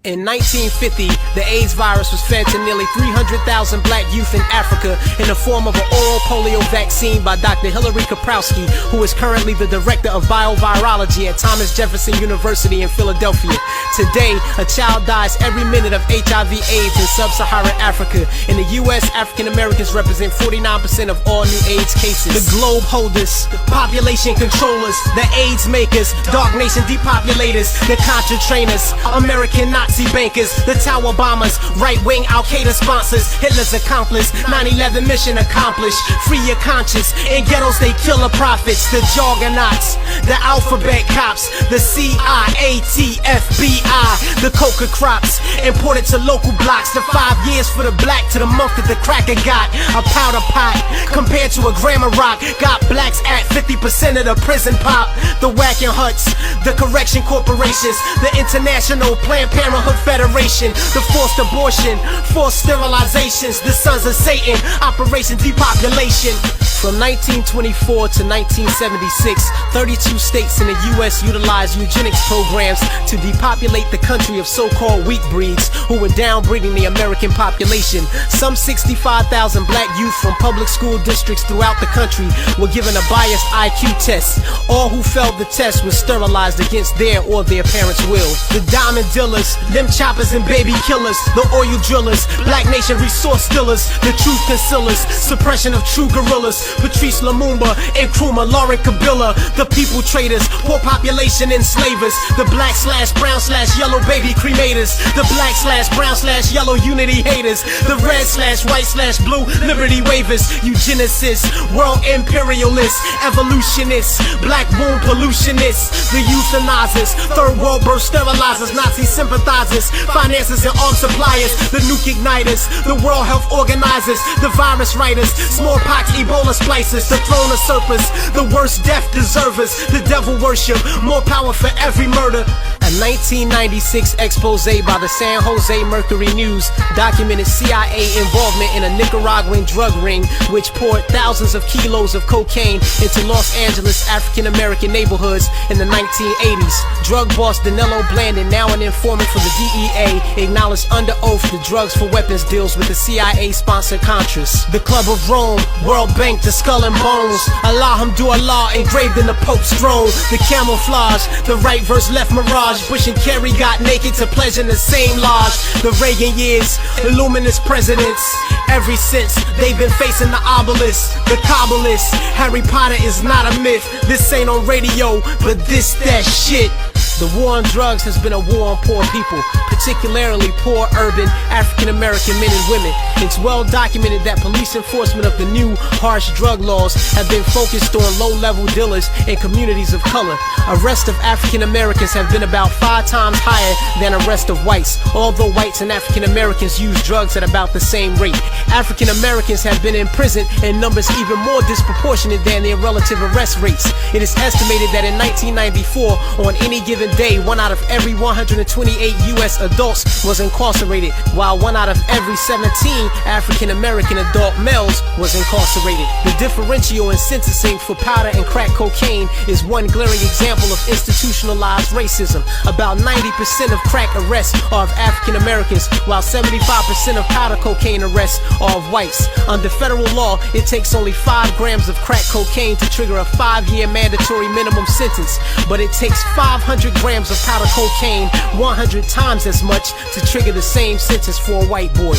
In 1950, the AIDS virus was fed to nearly 300,000 black youth in Africa in the form of an oral polio vaccine by Dr. Hilary Kaprowski, who is currently the director of biovirology at Thomas Jefferson University in Philadelphia. Today, a child dies every minute of HIV/AIDS in sub-Saharan Africa. In the U.S., African Americans represent 49% of all new AIDS cases. The globe holders, population controllers, the AIDS makers, dark nation depopulators, the Contra trainers, American Nazi bankers, the Tower bombers, right-wing Al-Qaeda sponsors, Hitler's accomplice, 9/11 mission accomplished. Free your conscience. In ghettos they kill the prophets, the juggernauts, the alphabet cops, the CIA, FBI, the coca crops, imported to local blocks. The 5 years for the black to the month that the cracker got. A powder pot compared to a gram of rock. Got blacks at 50% of the prison pop. The whacking huts, the correction corporations, the International Planned Parenthood Federation, the forced abortion, forced sterilizations, the sons of Satan, Operation Depopulation. From 1924 to 1976, 32 states in the U.S. utilized eugenics programs to depopulate the country of so-called weak breeds who were downbreeding the American population. Some 65,000 black youth from public school districts throughout the country were given a biased IQ test. All who failed the test were sterilized against their or their parents' will. The diamond dealers, them choppers and baby killers, the oil drillers, black nation resource stealers, the truth concealers, suppression of true guerrillas, Patrice Lumumba, Nkrumah, Lauren Kabila, the people traders, poor population enslavers, the black/brown/yellow baby cremators, the black/brown/yellow unity haters, the red/white/blue liberty waivers, eugenicists, world imperialists, evolutionists, black womb pollutionists, the euthanizers, third world birth sterilizers, Nazi sympathizers, finances and arms suppliers, the nuke igniters, the World Health Organizers, the virus writers, smallpox, Ebola splicers, the throne usurpers, the worst death deservers, the devil worship, more power for every murder. A 1996 expose by the San Jose Mercury News documented CIA involvement in a Nicaraguan drug ring which poured thousands of kilos of cocaine into Los Angeles African American neighborhoods in the 1980s. Drug boss Danilo Blandon, now an informant for the DEA, acknowledged under oath the drugs for weapons deals with the CIA-sponsored Contras. The Club of Rome, World Bank, the Skull and Bones, Allah engraved in the Pope's throne. The camouflage, the right verse left mirage. Bush and Kerry got naked to pledge in the same lodge. The Reagan years, illuminous presidents. Ever since they've been facing the obelisk, the Kabbalists. Harry Potter is not a myth. This ain't on radio, but this that shit. The war on drugs has been a war on poor people, particularly poor urban African-American men and women. It's well documented that police enforcement of the new harsh drug laws have been focused on low-level dealers in communities of color. Arrests of African-Americans have been about 5 times higher than arrests of whites, although whites and African-Americans use drugs at about the same rate. African-Americans have been imprisoned in numbers even more disproportionate than their relative arrest rates. It is estimated that in 1994, on any given day, 1 out of every 128 U.S. adults was incarcerated, while 1 out of every 17 African-American adult males was incarcerated. The differential in sentencing for powder and crack cocaine is one glaring example of institutionalized racism. About 90% of crack arrests are of African-Americans, while 75% of powder cocaine arrests are of whites. Under federal law, it takes only 5 grams of crack cocaine to trigger a 5-year mandatory minimum sentence, but it takes 500 grams of powder cocaine, 100 times as much, to trigger the same sentence for a white boy.